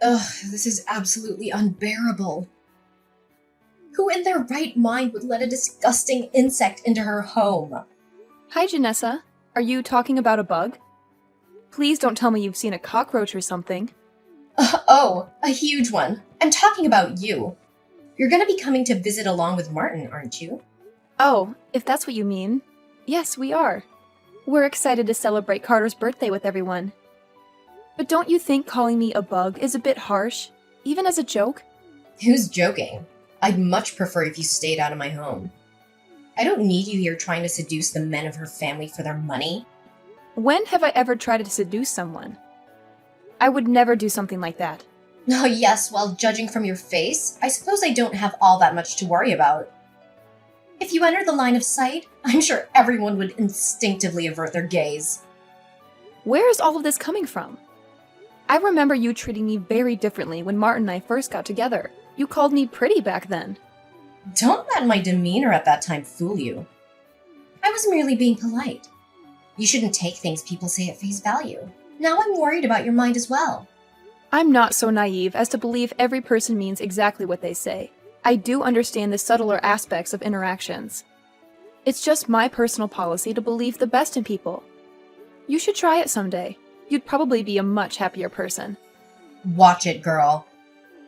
Ugh, this is absolutely unbearable. Who in their right mind would let a disgusting insect into her home? Hi, Janessa. Are you talking about a bug? Please don't tell me you've seen a cockroach or something. Oh, a huge one. I'm talking about you. You're gonna be coming to visit along with Martin, aren't you? Oh, if that's what you mean. Yes, we are. We're excited to celebrate Carter's birthday with everyone. But don't you think calling me a bug is a bit harsh, even as a joke? Who's joking? I'd much prefer if you stayed out of my home. I don't need you here trying to seduce the men of her family for their money. When have I ever tried to seduce someone? I would never do something like that. Oh yes, well, judging from your face, I suppose I don't have all that much to worry about. If you enter the line of sight, I'm sure everyone would instinctively avert their gaze. Where is all of this coming from? I remember you treating me very differently when Martin and I first got together. You called me pretty back then. Don't let my demeanor at that time fool you. I was merely being polite. You shouldn't take things people say at face value. Now I'm worried about your mind as well. I'm not so naive as to believe every person means exactly what they say. I do understand the subtler aspects of interactions. It's just my personal policy to believe the best in people. You should try it someday. You'd probably be a much happier person. Watch it, girl.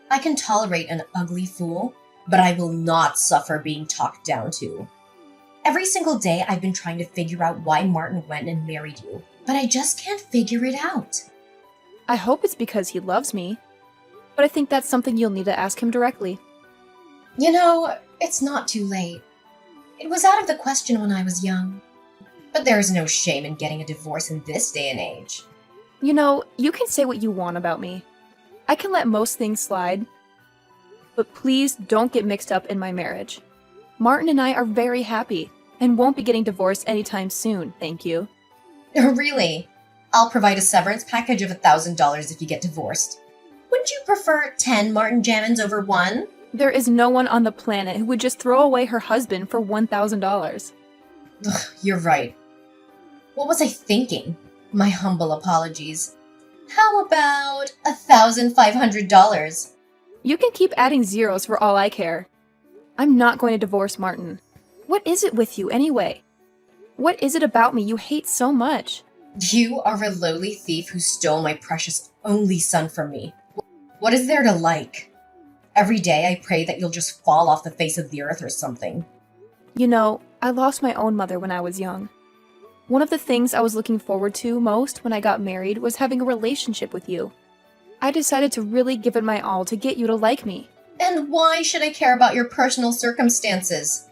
I can tolerate an ugly fool, but I will not suffer being talked down to. Every single day I've been trying to figure out why Martin went and married you, but I just can't figure it out. I hope it's because he loves me, but I think that's something you'll need to ask him directly. You know, it's not too late. It was out of the question when I was young. But there is no shame in getting a divorce in this day and age. You know, you can say what you want about me. I can let most things slide. But please don't get mixed up in my marriage. Martin and I are very happy and won't be getting divorced anytime soon, thank you. Really? I'll provide a severance package of $1,000 if you get divorced. Wouldn't you prefer 10 Martin Jammins over one? There is no one on the planet who would just throw away her husband for $1,000. Ugh, you're right. What was I thinking? My humble apologies. How about $1,500? You can keep adding zeros for all I care. I'm not going to divorce Martin. What is it with you, anyway? What is it about me you hate so much? You are a lowly thief who stole my precious only son from me. What is there to like? Every day I pray that you'll just fall off the face of the earth or something. You know, I lost my own mother when I was young. One of the things I was looking forward to most when I got married was having a relationship with you. I decided to really give it my all to get you to like me. And why should I care about your personal circumstances?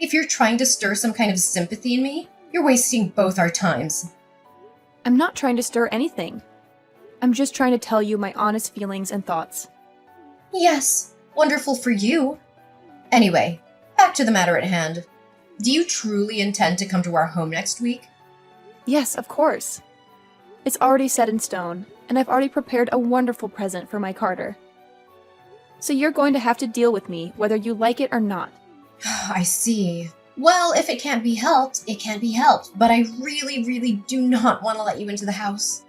If you're trying to stir some kind of sympathy in me, you're wasting both our times. I'm not trying to stir anything. I'm just trying to tell you my honest feelings and thoughts. Yes, wonderful for you. Anyway, back to the matter at hand. Do you truly intend to come to our home next week? Yes, of course. It's already set in stone, and I've already prepared a wonderful present for my Carter. So you're going to have to deal with me, whether you like it or not. I see. Well, if it can't be helped, it can't be helped, but I really do not want to let you into the house.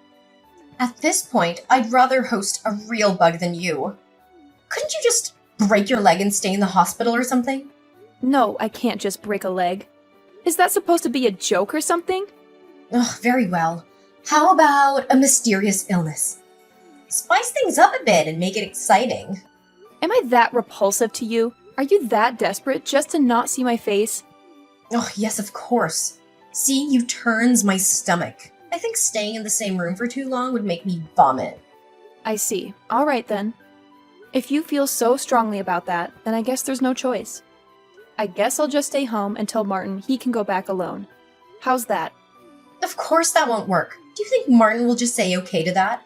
At this point, I'd rather host a real bug than you. Couldn't you just break your leg and stay in the hospital or something? No, I can't just break a leg. Is that supposed to be a joke or something? Ugh, very well. How about a mysterious illness? Spice things up a bit and make it exciting. Am I that repulsive to you? Are you that desperate just to not see my face? Oh, yes, of course. Seeing you turns my stomach. I think staying in the same room for too long would make me vomit. I see. All right then. If you feel so strongly about that, then I guess there's no choice. I guess I'll just stay home and tell Martin he can go back alone. How's that? Of course that won't work. Do you think Martin will just say okay to that?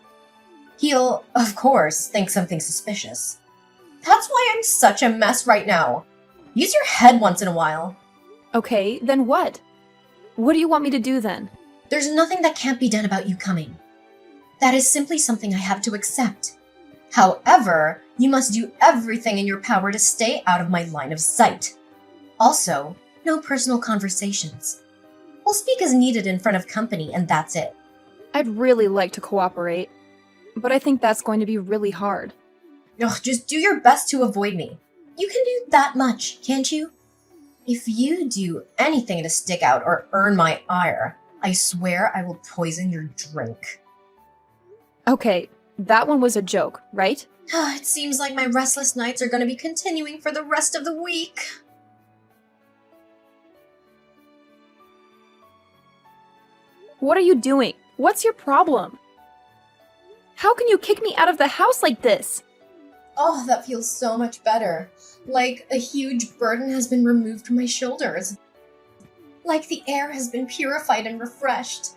He'll, of course, think something suspicious. That's why I'm such a mess right now. Use your head once in a while. Okay, then what? What do you want me to do then? There's nothing that can't be done about you coming. That is simply something I have to accept. However, you must do everything in your power to stay out of my line of sight. Also, no personal conversations. We'll speak as needed in front of company and that's it. I'd really like to cooperate. but I think that's going to be really hard. Ugh, just do your best to avoid me. You can do that much, can't you? If you do anything to stick out or earn my ire, I swear I will poison your drink. Okay, that one was a joke, right? It seems like my restless nights are going to be continuing for the rest of the week. What are you doing? What's your problem? How can you kick me out of the house like this? Oh, that feels so much better. Like a huge burden has been removed from my shoulders. Like the air has been purified and refreshed.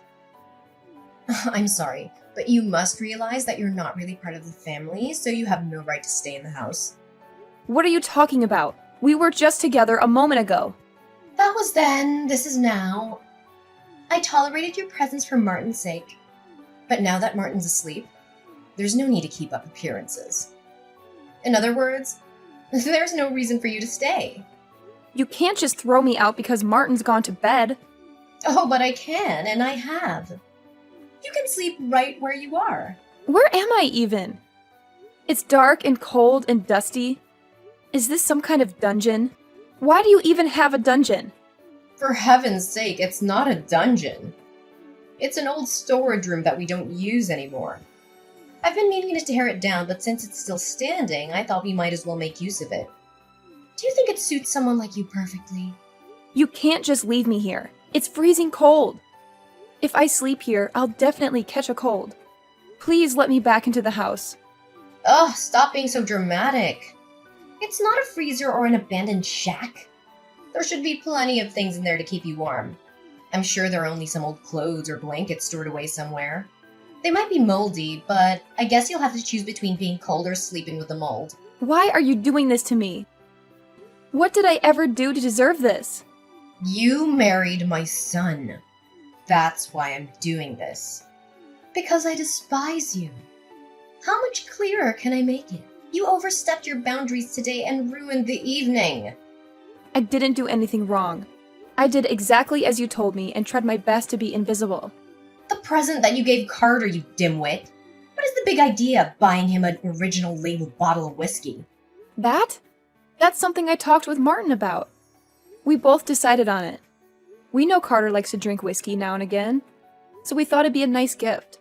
I'm sorry, but you must realize that you're not really part of the family, so you have no right to stay in the house. What are you talking about? We were just together a moment ago. That was then, this is now. I tolerated your presence for Martin's sake. But now that Martin's asleep, there's no need to keep up appearances. In other words, there's no reason for you to stay. You can't just throw me out because Martin's gone to bed. Oh, but I can, and I have. You can sleep right where you are. Where am I even? It's dark and cold and dusty. Is this some kind of dungeon? Why do you even have a dungeon? For heaven's sake, it's not a dungeon. It's an old storage room that we don't use anymore. I've been meaning to tear it down, but since it's still standing, I thought we might as well make use of it. Do you think it suits someone like you perfectly? You can't just leave me here. It's freezing cold. If I sleep here, I'll definitely catch a cold. Please let me back into the house. Ugh, stop being so dramatic. It's not a freezer or an abandoned shack. There should be plenty of things in there to keep you warm. I'm sure there are only some old clothes or blankets stored away somewhere. They might be moldy, but I guess you'll have to choose between being cold or sleeping with the mold. Why are you doing this to me? What did I ever do to deserve this? You married my son. That's why I'm doing this. Because I despise you. How much clearer can I make it? You overstepped your boundaries today and ruined the evening. I didn't do anything wrong. I did exactly as you told me and tried my best to be invisible. The present that you gave Carter, you dimwit. What is the big idea of buying him an original labeled bottle of whiskey? That? That's something I talked with Martin about. We both decided on it. We know Carter likes to drink whiskey now and again, so we thought it'd be a nice gift.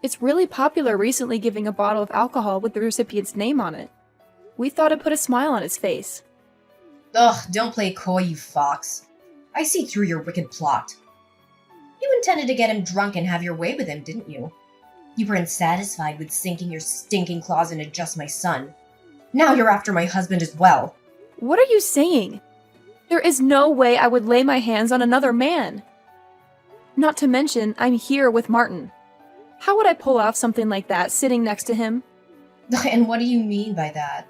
It's really popular recently giving a bottle of alcohol with the recipient's name on it. We thought it'd put a smile on his face. Ugh, don't play coy, you fox. I see through your wicked plot. You intended to get him drunk and have your way with him, didn't you? You weren't satisfied with sinking your stinking claws into just my son. Now you're after my husband as well. What are you saying? There is no way I would lay my hands on another man. Not to mention, I'm here with Martin. How would I pull off something like that sitting next to him? And what do you mean by that?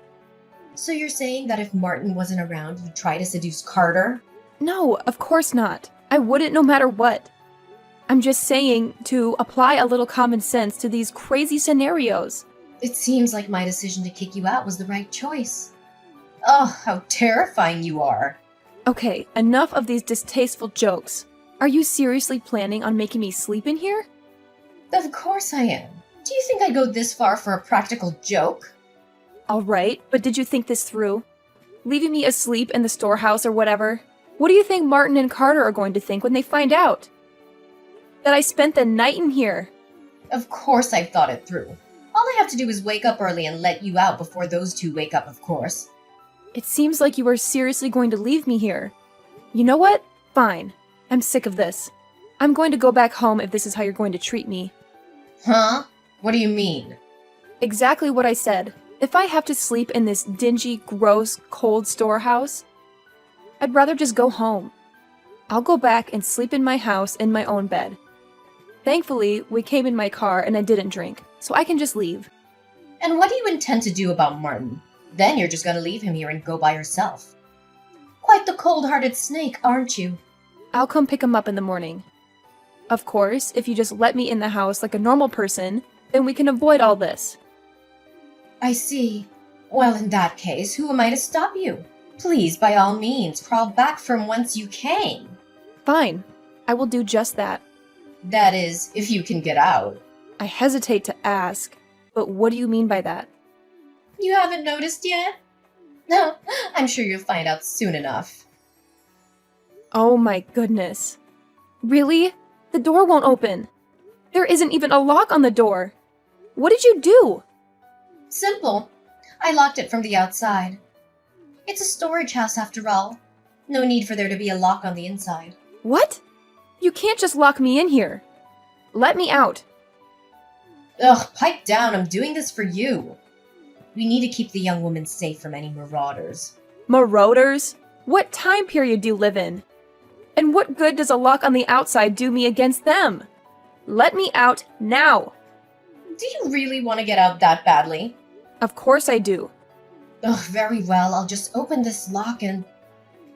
So you're saying that if Martin wasn't around, you'd try to seduce Carter? No, of course not. I wouldn't no matter what. I'm just saying to apply a little common sense to these crazy scenarios. It seems like my decision to kick you out was the right choice. Oh, how terrifying you are. Okay, enough of these distasteful jokes. Are you seriously planning on making me sleep in here? Of course I am. Do you think I'd go this far for a practical joke? Alright, but did you think this through? Leaving me asleep in the storehouse or whatever? What do you think Martin and Carter are going to think when they find out? That I spent the night in here? Of course I've thought it through. All I have to do is wake up early and let you out before those two wake up, of course. It seems like you are seriously going to leave me here. You know what? Fine. I'm sick of this. I'm going to go back home if this is how you're going to treat me. Huh? What do you mean? Exactly what I said. If I have to sleep in this dingy, gross, cold storehouse, I'd rather just go home. I'll go back and sleep in my house in my own bed. Thankfully, we came in my car and I didn't drink, so I can just leave. And what do you intend to do about Martin? Then you're just gonna leave him here and go by yourself. Quite the cold-hearted snake, aren't you? I'll come pick him up in the morning. Of course, if you just let me in the house like a normal person, then we can avoid all this. I see. Well, in that case, who am I to stop you? Please, by all means, crawl back from whence you came. Fine. I will do just that. That is, if you can get out. I hesitate to ask. But what do you mean by that? You haven't noticed yet? No, I'm sure you'll find out soon enough. Oh my goodness. Really? The door won't open. There isn't even a lock on the door. What did you do? Simple. I locked it from the outside. It's a storage house after all. No need for there to be a lock on the inside. What? You can't just lock me in here. Let me out. Ugh, pipe down. I'm doing this for you. We need to keep the young woman safe from any marauders. Marauders? What time period do you live in? And what good does a lock on the outside do me against them? Let me out now. Do you really want to get out that badly? Of course I do. Ugh, very well. I'll just open this lock and...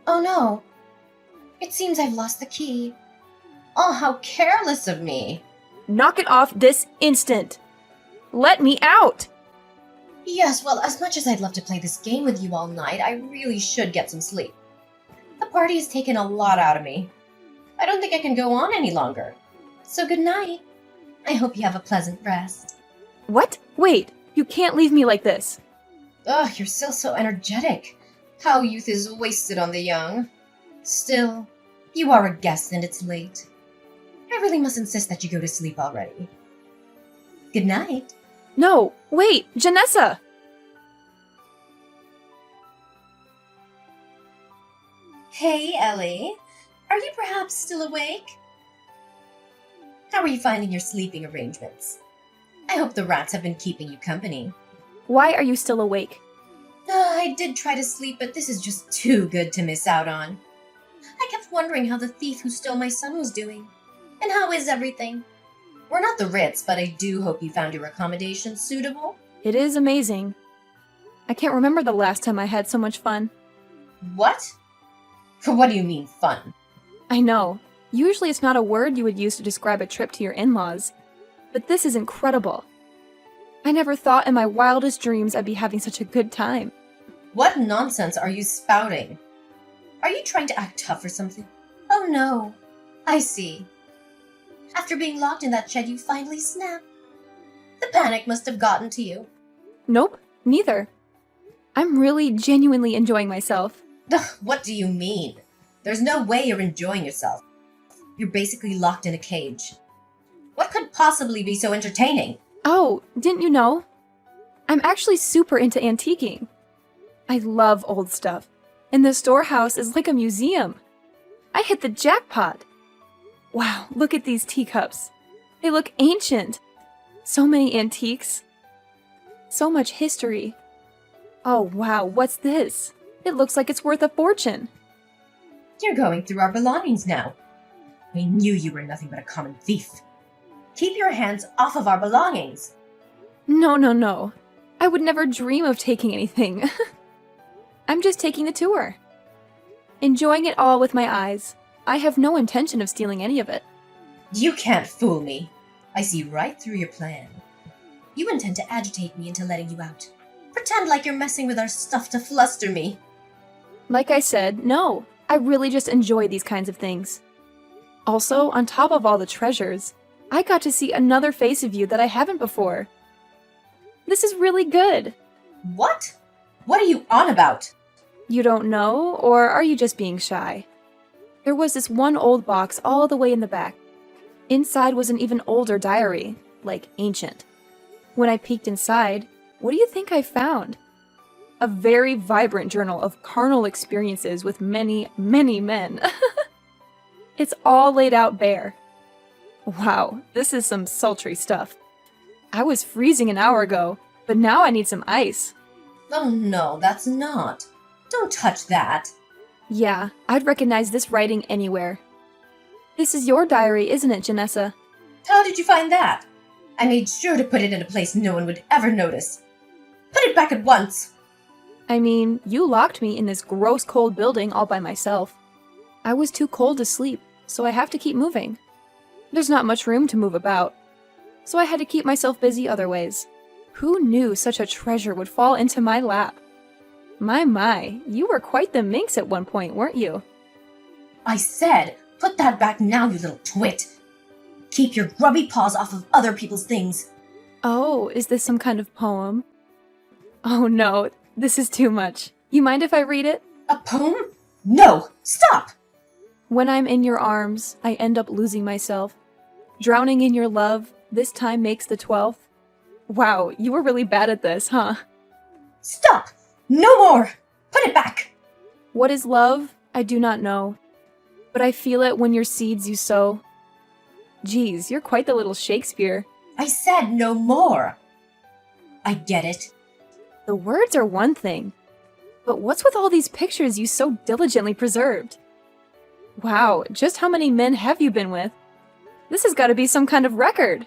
Oh no. It seems I've lost the key. Oh, how careless of me. Knock it off this instant. Let me out. Yes, well, as much as I'd love to play this game with you all night, I really should get some sleep. The party has taken a lot out of me. I don't think I can go on any longer. So good night. I hope you have a pleasant rest. What? Wait, you can't leave me like this. Ugh, you're still so energetic. How youth is wasted on the young. Still, you are a guest and it's late. I really must insist that you go to sleep already. Good night. No, wait, Janessa! Hey, Ellie. Are you perhaps still awake? How are you finding your sleeping arrangements? I hope the rats have been keeping you company. Why are you still awake? I did try to sleep, but this is just too good to miss out on. I kept wondering how the thief who stole my son was doing. And how is everything? We're not the Ritz, but I do hope you found your accommodations suitable. It is amazing. I can't remember the last time I had so much fun. What? What do you mean, fun? I know. Usually it's not a word you would use to describe a trip to your in-laws. But this is incredible. I never thought in my wildest dreams I'd be having such a good time. What nonsense are you spouting? Are you trying to act tough or something? Oh no. I see. After being locked in that shed, you finally snapped. The panic must have gotten to you. Nope, neither. I'm really genuinely enjoying myself. Ugh, what do you mean? There's no way you're enjoying yourself. You're basically locked in a cage. What could possibly be so entertaining? Oh, didn't you know? I'm actually super into antiquing. I love old stuff, and the storehouse is like a museum. I hit the jackpot. Wow, look at these teacups. They look ancient. So many antiques. So much history. Oh wow, what's this? It looks like it's worth a fortune. You're going through our belongings now. I knew you were nothing but a common thief. Keep your hands off of our belongings. No. I would never dream of taking anything. I'm just taking the tour. Enjoying it all with my eyes. I have no intention of stealing any of it. You can't fool me. I see right through your plan. You intend to agitate me into letting you out. Pretend like you're messing with our stuff to fluster me. Like I said, no. I really just enjoy these kinds of things. Also, on top of all the treasures, I got to see another face of you that I haven't before. This is really good. What? What are you on about? You don't know, or are you just being shy? There was this one old box all the way in the back. Inside was an even older diary, like ancient. When I peeked inside, what do you think I found? A very vibrant journal of carnal experiences with many, many men. It's all laid out bare. Wow, this is some sultry stuff. I was freezing an hour ago, but now I need some ice. Oh no, that's not. Don't touch that. Yeah, I'd recognize this writing anywhere. This is your diary, isn't it, Janessa? How did you find that? I made sure to put it in a place no one would ever notice. Put it back at once. I mean, you locked me in this gross cold building all by myself. I was too cold to sleep, so I have to keep moving. There's not much room to move about, so I had to keep myself busy other ways. Who knew such a treasure would fall into my lap? My, you were quite the minx at one point, weren't you? I said, put that back now, you little twit. Keep your grubby paws off of other people's things. Oh, is this some kind of poem? Oh no, this is too much. You mind if I read it? A poem? No! Stop! When I'm in your arms, I end up losing myself. Drowning in your love, this time makes the 12th. Wow, you were really bad at this, huh? Stop! No more! Put it back! What is love? I do not know. But I feel it when your seeds you sow. Geez, you're quite the little Shakespeare. I said no more! I get it. The words are one thing. But what's with all these pictures you so diligently preserved? Wow, just how many men have you been with? This has got to be some kind of record.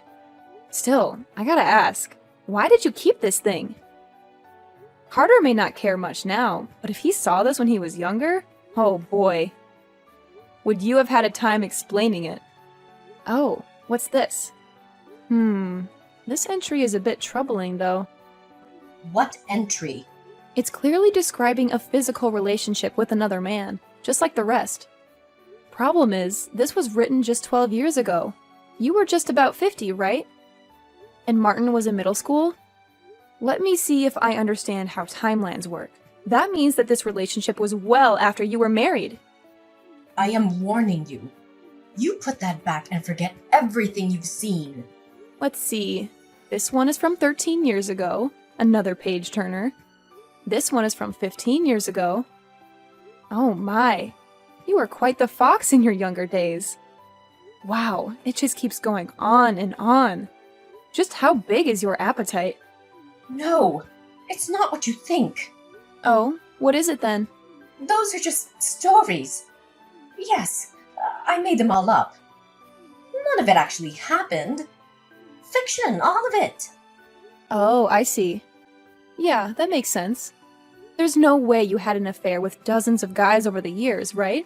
Still, I gotta ask, why did you keep this thing? Carter may not care much now, but if he saw this when he was younger, oh boy. Would you have had a time explaining it? Oh, what's this? This entry is a bit troubling though. What entry? It's clearly describing a physical relationship with another man, just like the rest. Problem is, this was written just 12 years ago. You were just about 50, right? And Martin was in middle school? Let me see if I understand how timelines work. That means that this relationship was well after you were married. I am warning you. You put that back and forget everything you've seen. Let's see. This one is from 13 years ago. Another page turner. This one is from 15 years ago. Oh my. You were quite the fox in your younger days. Wow, it just keeps going on and on. Just how big is your appetite? No, it's not what you think. Oh, what is it then? Those are just stories. Yes, I made them all up. None of it actually happened. Fiction, all of it. Oh, I see. Yeah, that makes sense. There's no way you had an affair with dozens of guys over the years, right?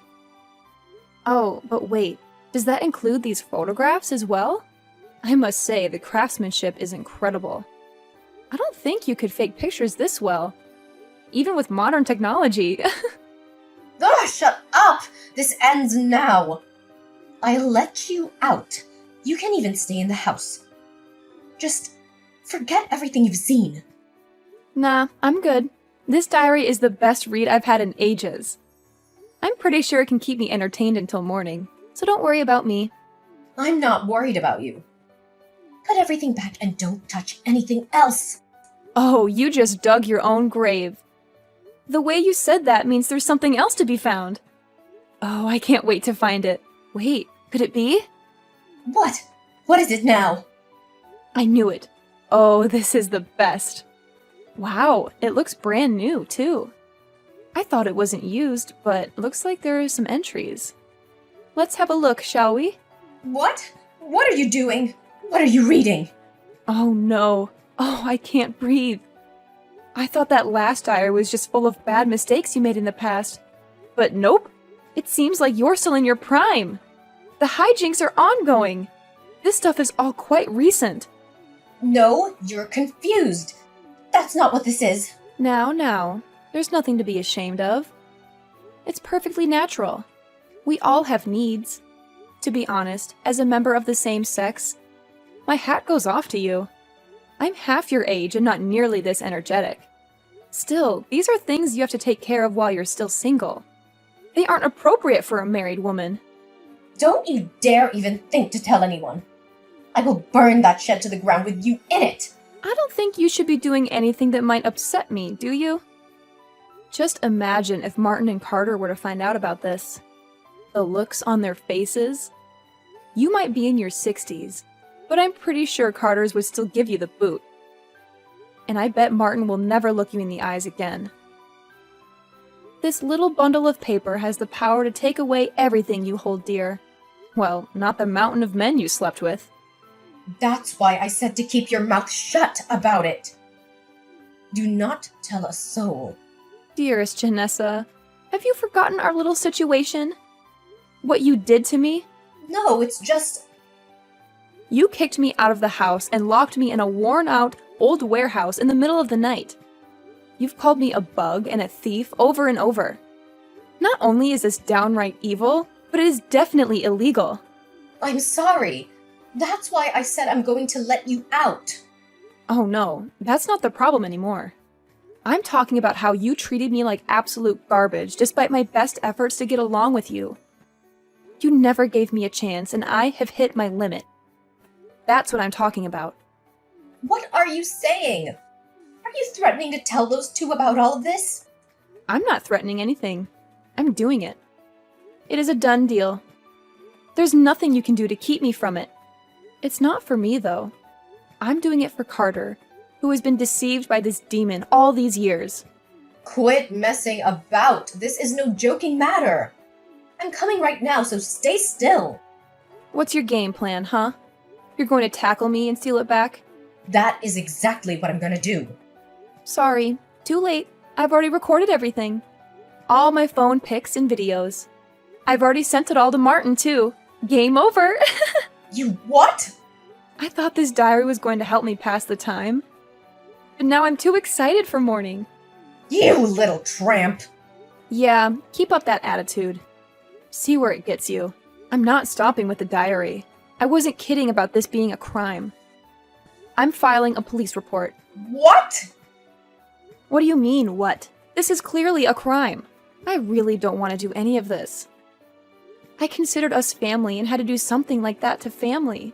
Oh, but wait, does that include these photographs as well? I must say, the craftsmanship is incredible. I don't think you could fake pictures this well, even with modern technology. Ugh, shut up! This ends now. I'll let you out. You can even stay in the house. Just forget everything you've seen. Nah, I'm good. This diary is the best read I've had in ages. I'm pretty sure it can keep me entertained until morning, so don't worry about me. I'm not worried about you. Put everything back and don't touch anything else. Oh, you just dug your own grave. The way you said that means there's something else to be found. Oh, I can't wait to find it. Wait, could it be? What? What is it now? I knew it. Oh, this is the best. Wow, it looks brand new, too. I thought it wasn't used, but looks like there are some entries. Let's have a look, shall we? What? What are you doing? What are you reading? Oh no. Oh, I can't breathe. I thought that last diary was just full of bad mistakes you made in the past. But nope. It seems like you're still in your prime. The hijinks are ongoing. This stuff is all quite recent. No, you're confused. That's not what this is. Now, there's nothing to be ashamed of. It's perfectly natural. We all have needs. To be honest, as a member of the same sex, my hat goes off to you. I'm half your age and not nearly this energetic. Still, these are things you have to take care of while you're still single. They aren't appropriate for a married woman. Don't you dare even think to tell anyone. I will burn that shed to the ground with you in it. I don't think you should be doing anything that might upset me, do you? Just imagine if Martin and Carter were to find out about this. The looks on their faces. You might be in your 60s, but I'm pretty sure Carter's would still give you the boot. And I bet Martin will never look you in the eyes again. This little bundle of paper has the power to take away everything you hold dear. Well, not the mountain of men you slept with. That's why I said to keep your mouth shut about it. Do not tell a soul. Dearest Janessa, have you forgotten our little situation? What you did to me? No, it's just... You kicked me out of the house and locked me in a worn-out, old warehouse in the middle of the night. You've called me a bug and a thief over and over. Not only is this downright evil, but it is definitely illegal. I'm sorry. That's why I said I'm going to let you out. Oh no, that's not the problem anymore. I'm talking about how you treated me like absolute garbage despite my best efforts to get along with you. You never gave me a chance, and I have hit my limit. That's what I'm talking about. What are you saying? Are you threatening to tell those two about all of this? I'm not threatening anything. I'm doing it. It is a done deal. There's nothing you can do to keep me from it. It's not for me, though. I'm doing it for Carter, who has been deceived by this demon all these years. Quit messing about. This is no joking matter. I'm coming right now, so stay still. What's your game plan, huh? You're going to tackle me and steal it back? That is exactly what I'm gonna do. Sorry, too late. I've already recorded everything. All my phone pics and videos. I've already sent it all to Martin, too. Game over! You what? I thought this diary was going to help me pass the time. But now I'm too excited for morning. You little tramp! Yeah, keep up that attitude. See where it gets you. I'm not stopping with the diary. I wasn't kidding about this being a crime. I'm filing a police report. What? What do you mean, what? This is clearly a crime. I really don't want to do any of this. I considered us family and had to do something like that to family.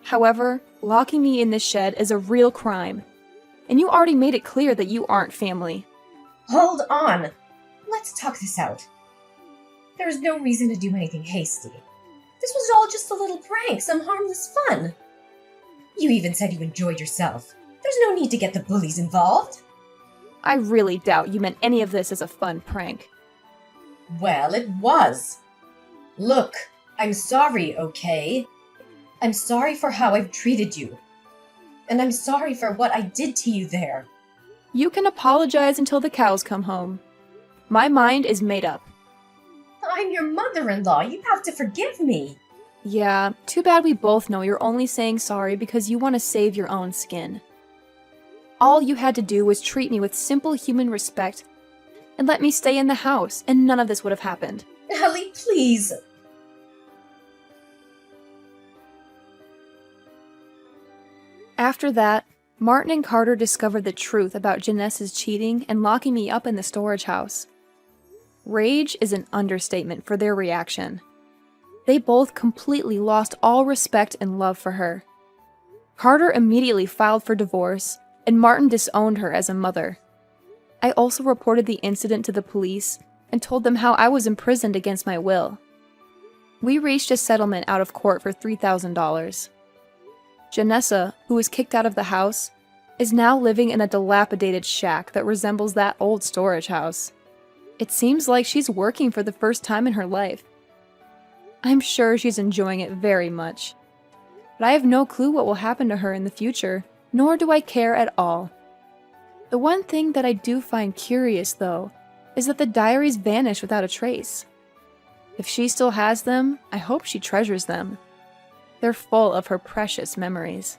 However, locking me in this shed is a real crime. And you already made it clear that you aren't family. Hold on. Let's talk this out. There's no reason to do anything hasty. This was all just a little prank, some harmless fun. You even said you enjoyed yourself. There's no need to get the bullies involved. I really doubt you meant any of this as a fun prank. Well, it was. Look, I'm sorry, okay? I'm sorry for how I've treated you. And I'm sorry for what I did to you there. You can apologize until the cows come home. My mind is made up. I'm your mother-in-law. You have to forgive me. Yeah, too bad we both know you're only saying sorry because you want to save your own skin. All you had to do was treat me with simple human respect and let me stay in the house, and none of this would have happened. Ellie, please. After that, Martin and Carter discovered the truth about Janessa's cheating and locking me up in the storage house. Rage is an understatement for their reaction. They both completely lost all respect and love for her. Carter immediately filed for divorce, and Martin disowned her as a mother. I also reported the incident to the police and told them how I was imprisoned against my will. We reached a settlement out of court for $3,000. Janessa, who was kicked out of the house, is now living in a dilapidated shack that resembles that old storage house. It seems like she's working for the first time in her life. I'm sure she's enjoying it very much. But I have no clue what will happen to her in the future, nor do I care at all. The one thing that I do find curious, though, is that the diaries vanish without a trace. If she still has them, I hope she treasures them. They're full of her precious memories.